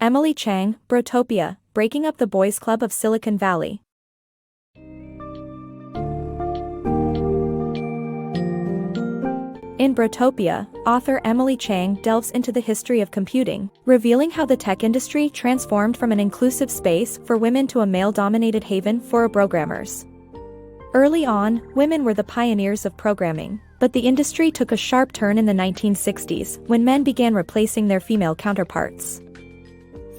Emily Chang, Brotopia, Breaking Up the Boys Club of Silicon Valley. In Brotopia, author Emily Chang delves into the history of computing, revealing how the tech industry transformed from an inclusive space for women to a male-dominated haven for programmers. Early on, women were the pioneers of programming, but the industry took a sharp turn in the 1960s when men began replacing their female counterparts.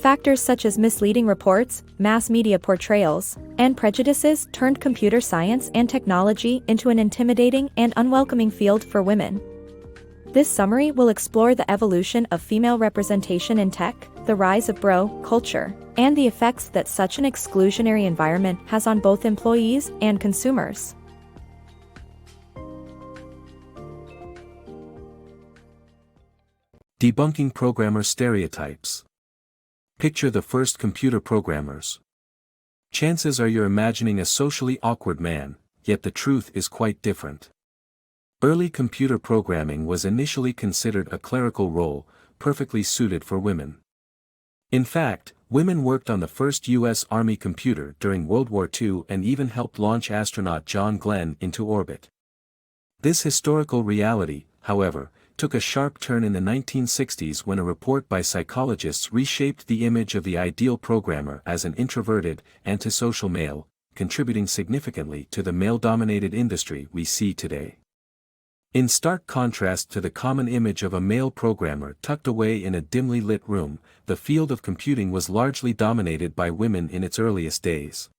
Factors such as misleading reports, mass media portrayals, and prejudices turned computer science and technology into an intimidating and unwelcoming field for women. This summary will explore the evolution of female representation in tech, the rise of bro culture, and the effects that such an exclusionary environment has on both employees and consumers. Debunking programmer stereotypes. Picture the first computer programmers. Chances are you're imagining a socially awkward man, yet the truth is quite different. Early computer programming was initially considered a clerical role, perfectly suited for women. In fact, women worked on the first U.S. Army computer during World War II and even helped launch astronaut John Glenn into orbit. This historical reality, however, took a sharp turn in the 1960s when a report by psychologists reshaped the image of the ideal programmer as an introverted, antisocial male, contributing significantly to the male-dominated industry we see today. In stark contrast to the common image of a male programmer tucked away in a dimly lit room, the field of computing was largely dominated by women in its earliest days.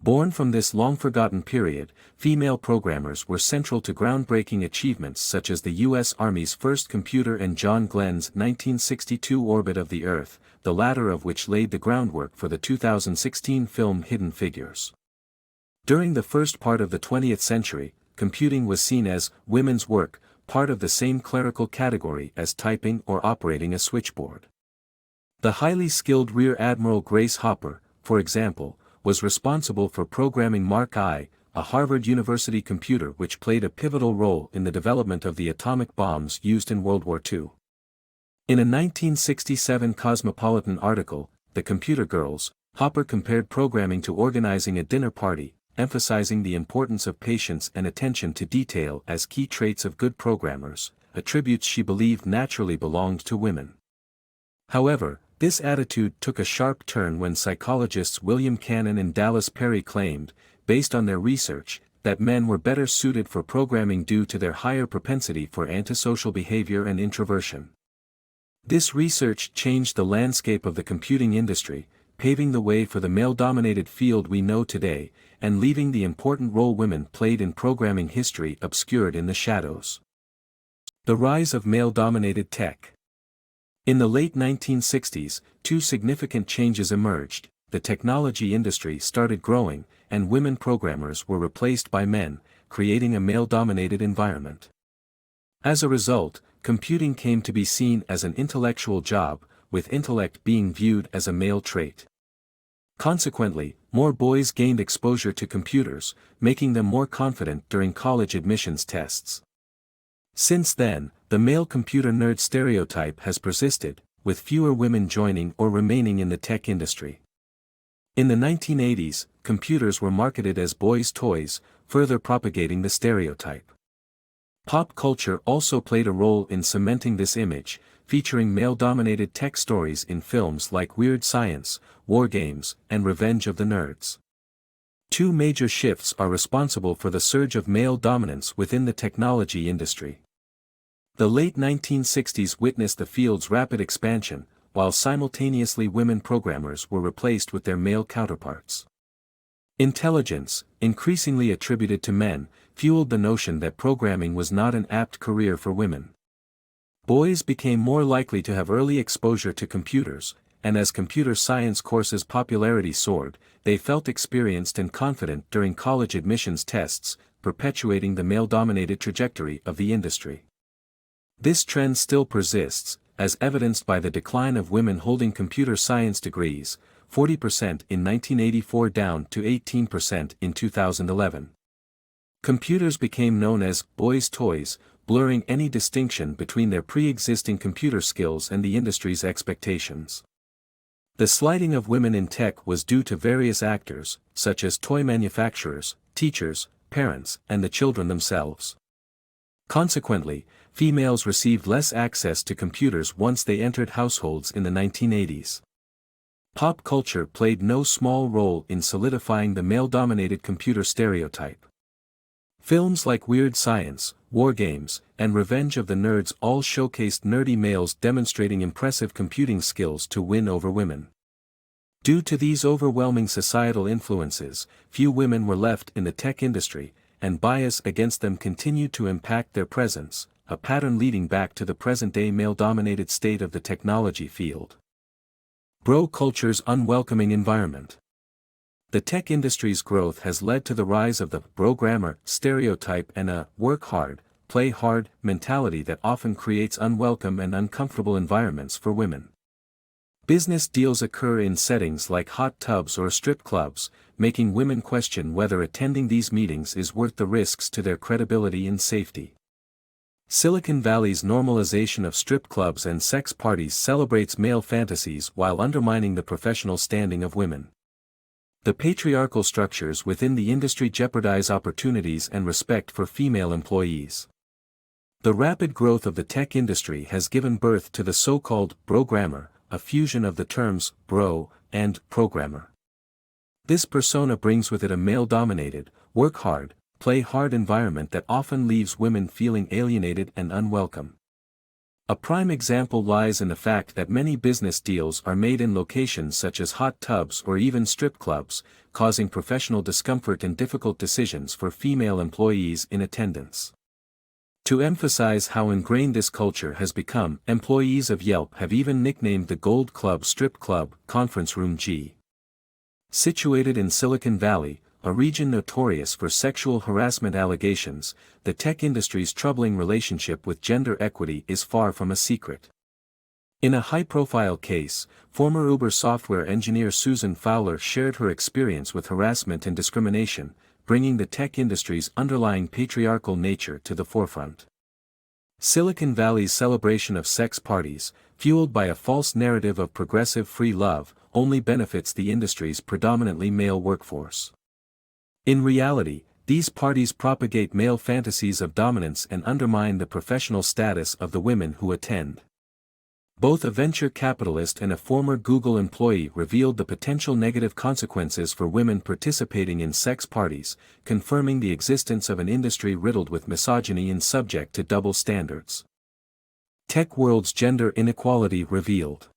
Born from this long-forgotten period, female programmers were central to groundbreaking achievements such as the U.S. Army's first computer and John Glenn's 1962 orbit of the Earth, the latter of which laid the groundwork for the 2016 film Hidden Figures. During the first part of the 20th century, computing was seen as women's work, part of the same clerical category as typing or operating a switchboard. The highly skilled Rear Admiral Grace Hopper, for example, was responsible for programming Mark I, a Harvard University computer which played a pivotal role in the development of the atomic bombs used in World War II. In a 1967 Cosmopolitan article, The Computer Girls, Hopper compared programming to organizing a dinner party, emphasizing the importance of patience and attention to detail as key traits of good programmers, attributes she believed naturally belonged to women. However, this attitude took a sharp turn when psychologists William Cannon and Dallas Perry claimed, based on their research, that men were better suited for programming due to their higher propensity for antisocial behavior and introversion. This research changed the landscape of the computing industry, paving the way for the male-dominated field we know today, and leaving the important role women played in programming history obscured in the shadows. The rise of male-dominated tech. In the late 1960s, two significant changes emerged: the technology industry started growing, and women programmers were replaced by men, creating a male-dominated environment. As a result, computing came to be seen as an intellectual job, with intellect being viewed as a male trait. Consequently, more boys gained exposure to computers, making them more confident during college admissions tests. Since then, the male computer nerd stereotype has persisted, with fewer women joining or remaining in the tech industry. In the 1980s, computers were marketed as boys' toys, further propagating the stereotype. Pop culture also played a role in cementing this image, featuring male-dominated tech stories in films like Weird Science, War Games, and Revenge of the Nerds. Two major shifts are responsible for the surge of male dominance within the technology industry. The late 1960s witnessed the field's rapid expansion, while simultaneously women programmers were replaced with their male counterparts. Intelligence, increasingly attributed to men, fueled the notion that programming was not an apt career for women. Boys became more likely to have early exposure to computers, and as computer science courses' popularity soared, they felt experienced and confident during college admissions tests, perpetuating the male-dominated trajectory of the industry. This trend still persists, as evidenced by the decline of women holding computer science degrees, 40% in 1984 down to 18% in 2011. Computers became known as boys' toys, blurring any distinction between their pre-existing computer skills and the industry's expectations. The slighting of women in tech was due to various actors, such as toy manufacturers, teachers, parents, and the children themselves. Consequently, females received less access to computers once they entered households in the 1980s. Pop culture played no small role in solidifying the male-dominated computer stereotype. Films like Weird Science, War Games, and Revenge of the Nerds all showcased nerdy males demonstrating impressive computing skills to win over women. Due to these overwhelming societal influences, few women were left in the tech industry, and bias against them continued to impact their presence, a pattern leading back to the present-day male-dominated state of the technology field. Bro culture's unwelcoming environment. The tech industry's growth has led to the rise of the programmer stereotype and a work hard, play hard mentality that often creates unwelcome and uncomfortable environments for women. Business deals occur in settings like hot tubs or strip clubs, making women question whether attending these meetings is worth the risks to their credibility and safety. Silicon Valley's normalization of strip clubs and sex parties celebrates male fantasies while undermining the professional standing of women. The patriarchal structures within the industry jeopardize opportunities and respect for female employees. The rapid growth of the tech industry has given birth to the so-called programmer, a fusion of the terms bro and programmer. This persona brings with it a male-dominated, work hard, play hard environment that often leaves women feeling alienated and unwelcome. A prime example lies in the fact that many business deals are made in locations such as hot tubs or even strip clubs, causing professional discomfort and difficult decisions for female employees in attendance. To emphasize how ingrained this culture has become, employees of Yelp have even nicknamed the Gold Club Strip Club Conference Room G. Situated in Silicon Valley, a region notorious for sexual harassment allegations, the tech industry's troubling relationship with gender equity is far from a secret. In a high-profile case, former Uber software engineer Susan Fowler shared her experience with harassment and discrimination, bringing the tech industry's underlying patriarchal nature to the forefront. Silicon Valley's celebration of sex parties, fueled by a false narrative of progressive free love, only benefits the industry's predominantly male workforce. In reality, these parties propagate male fantasies of dominance and undermine the professional status of the women who attend. Both a venture capitalist and a former Google employee revealed the potential negative consequences for women participating in sex parties, confirming the existence of an industry riddled with misogyny and subject to double standards. Tech world's gender inequality revealed.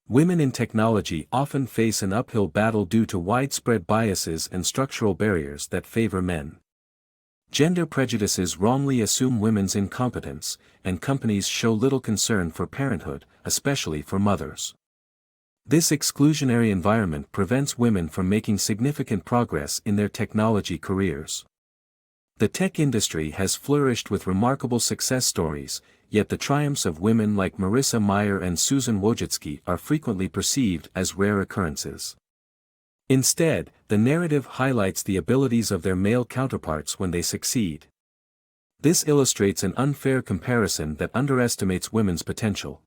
Women in technology often face an uphill battle due to widespread biases and structural barriers that favor men. Gender prejudices wrongly assume women's incompetence, and companies show little concern for parenthood, especially for mothers. This exclusionary environment prevents women from making significant progress in their technology careers. The tech industry has flourished with remarkable success stories, yet the triumphs of women like Marissa Mayer and Susan Wojcicki are frequently perceived as rare occurrences. Instead, the narrative highlights the abilities of their male counterparts when they succeed. This illustrates an unfair comparison that underestimates women's potential.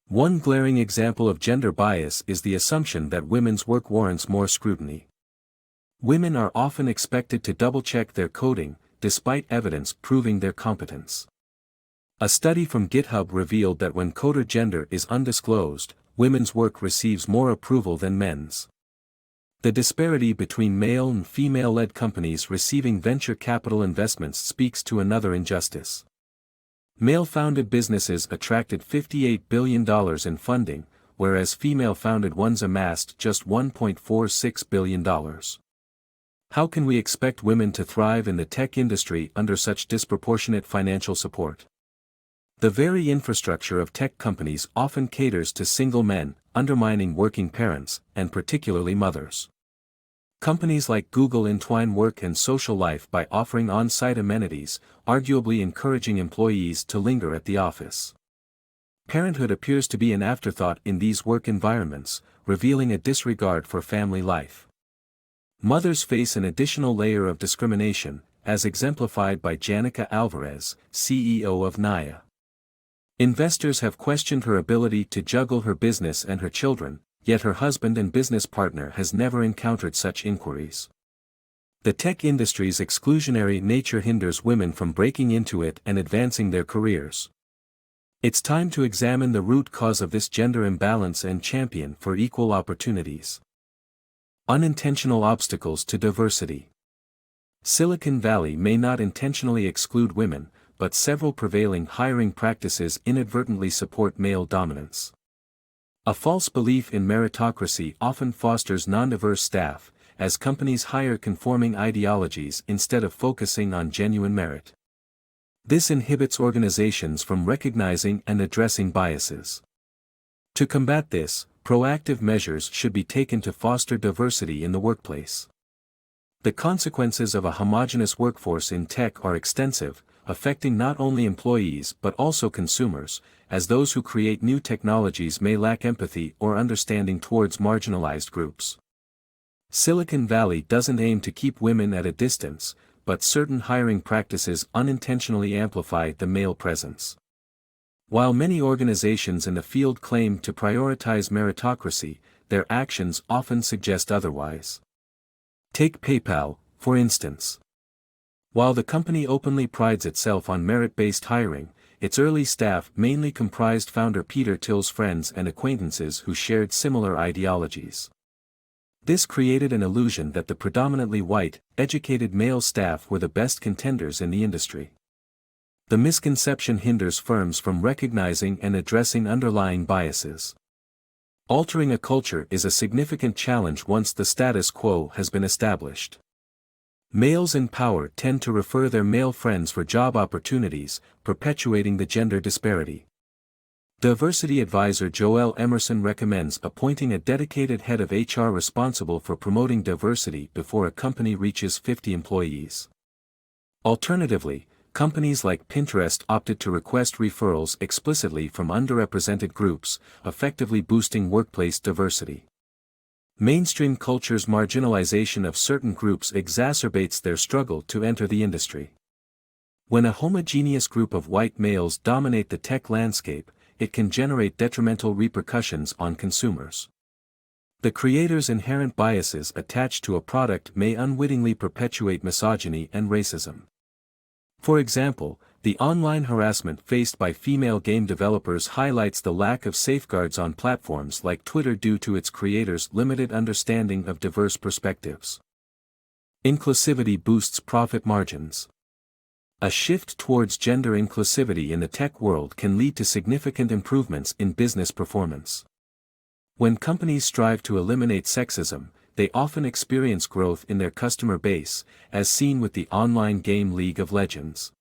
One glaring example of gender bias is the assumption that women's work warrants more scrutiny. Women are often expected to double-check their coding, despite evidence proving their competence. A study from GitHub revealed that when coder gender is undisclosed, women's work receives more approval than men's. The disparity between male and female-led companies receiving venture capital investments speaks to another injustice. Male-founded businesses attracted $58 billion in funding, whereas female-founded ones amassed just $1.46 billion. How can we expect women to thrive in the tech industry under such disproportionate financial support? The very infrastructure of tech companies often caters to single men, undermining working parents, and particularly mothers. Companies like Google entwine work and social life by offering on-site amenities, arguably encouraging employees to linger at the office. Parenthood appears to be an afterthought in these work environments, revealing a disregard for family life. Mothers face an additional layer of discrimination, as exemplified by Janica Alvarez, CEO of Naya. Investors have questioned her ability to juggle her business and her children, yet her husband and business partner has never encountered such inquiries. The tech industry's exclusionary nature hinders women from breaking into it and advancing their careers. It's time to examine the root cause of this gender imbalance and champion for equal opportunities. Unintentional obstacles to diversity. Silicon Valley may not intentionally exclude women, but several prevailing hiring practices inadvertently support male dominance. A false belief in meritocracy often fosters non-diverse staff, as companies hire conforming ideologies instead of focusing on genuine merit. This inhibits organizations from recognizing and addressing biases. To combat this, proactive measures should be taken to foster diversity in the workplace. The consequences of a homogeneous workforce in tech are extensive, affecting not only employees but also consumers, as those who create new technologies may lack empathy or understanding towards marginalized groups. Silicon Valley doesn't aim to keep women at a distance, but certain hiring practices unintentionally amplify the male presence. While many organizations in the field claim to prioritize meritocracy, their actions often suggest otherwise. Take PayPal, for instance. While the company openly prides itself on merit-based hiring, its early staff mainly comprised founder Peter Thiel's friends and acquaintances who shared similar ideologies. This created an illusion that the predominantly white, educated male staff were the best contenders in the industry. The misconception hinders firms from recognizing and addressing underlying biases. Altering a culture is a significant challenge once the status quo has been established. Males in power tend to refer their male friends for job opportunities, perpetuating the gender disparity. Diversity advisor Joel Emerson recommends appointing a dedicated head of HR responsible for promoting diversity before a company reaches 50 employees. Alternatively, companies like Pinterest opted to request referrals explicitly from underrepresented groups, effectively boosting workplace diversity. Mainstream culture's marginalization of certain groups exacerbates their struggle to enter the industry. When a homogeneous group of white males dominate the tech landscape, it can generate detrimental repercussions on consumers. The creator's inherent biases attached to a product may unwittingly perpetuate misogyny and racism. For example, the online harassment faced by female game developers highlights the lack of safeguards on platforms like Twitter due to its creators' limited understanding of diverse perspectives. Inclusivity boosts profit margins. A shift towards gender inclusivity in the tech world can lead to significant improvements in business performance. When companies strive to eliminate sexism, they often experience growth in their customer base, as seen with the online game League of Legends.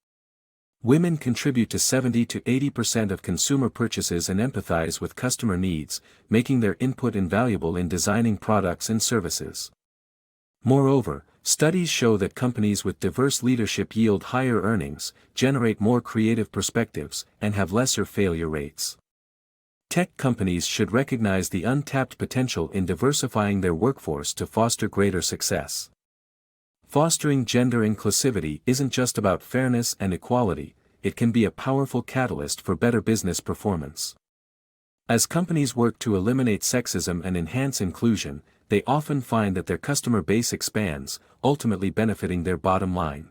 Women contribute to 70 to 80% of consumer purchases and empathize with customer needs, making their input invaluable in designing products and services. Moreover, studies show that companies with diverse leadership yield higher earnings, generate more creative perspectives, and have lesser failure rates. Tech companies should recognize the untapped potential in diversifying their workforce to foster greater success. Fostering gender inclusivity isn't just about fairness and equality, it can be a powerful catalyst for better business performance. As companies work to eliminate sexism and enhance inclusion, they often find that their customer base expands, ultimately benefiting their bottom line.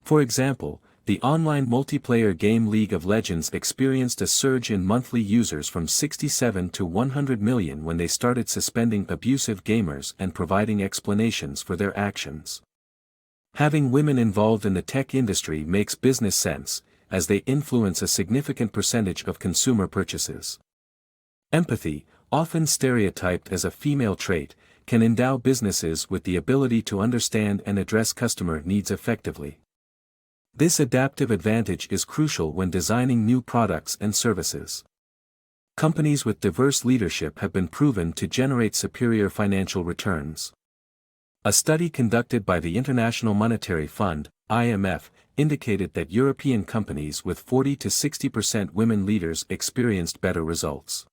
For example, the online multiplayer game League of Legends experienced a surge in monthly users from 67 to 100 million when they started suspending abusive gamers and providing explanations for their actions. Having women involved in the tech industry makes business sense, as they influence a significant percentage of consumer purchases. Empathy, often stereotyped as a female trait, can endow businesses with the ability to understand and address customer needs effectively. This adaptive advantage is crucial when designing new products and services. Companies with diverse leadership have been proven to generate superior financial returns. A study conducted by the International Monetary Fund, IMF, indicated that European companies with 40 to 60% women leaders experienced better results.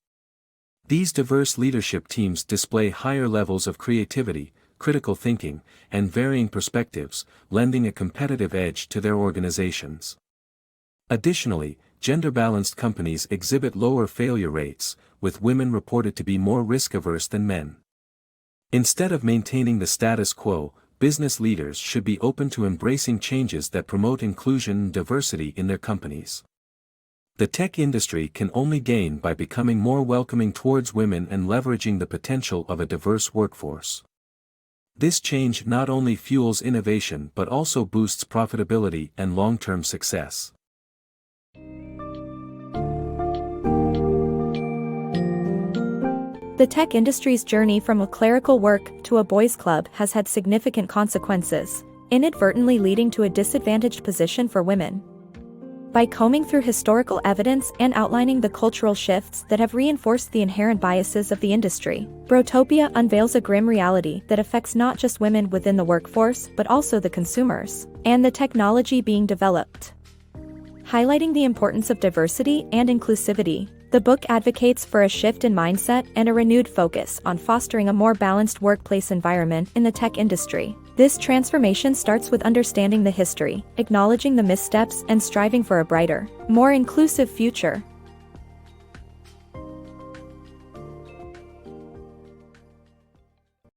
These diverse leadership teams display higher levels of creativity, critical thinking, and varying perspectives, lending a competitive edge to their organizations. Additionally, gender-balanced companies exhibit lower failure rates, with women reported to be more risk-averse than men. Instead of maintaining the status quo, business leaders should be open to embracing changes that promote inclusion and diversity in their companies. The tech industry can only gain by becoming more welcoming towards women and leveraging the potential of a diverse workforce. This change not only fuels innovation but also boosts profitability and long-term success. The tech industry's journey from a clerical work to a boys' club has had significant consequences, inadvertently leading to a disadvantaged position for women. By combing through historical evidence and outlining the cultural shifts that have reinforced the inherent biases of the industry, Brotopia unveils a grim reality that affects not just women within the workforce but also the consumers and the technology being developed. Highlighting the importance of diversity and inclusivity, the book advocates for a shift in mindset and a renewed focus on fostering a more balanced workplace environment in the tech industry. This transformation starts with understanding the history, acknowledging the missteps, and striving for a brighter, more inclusive future.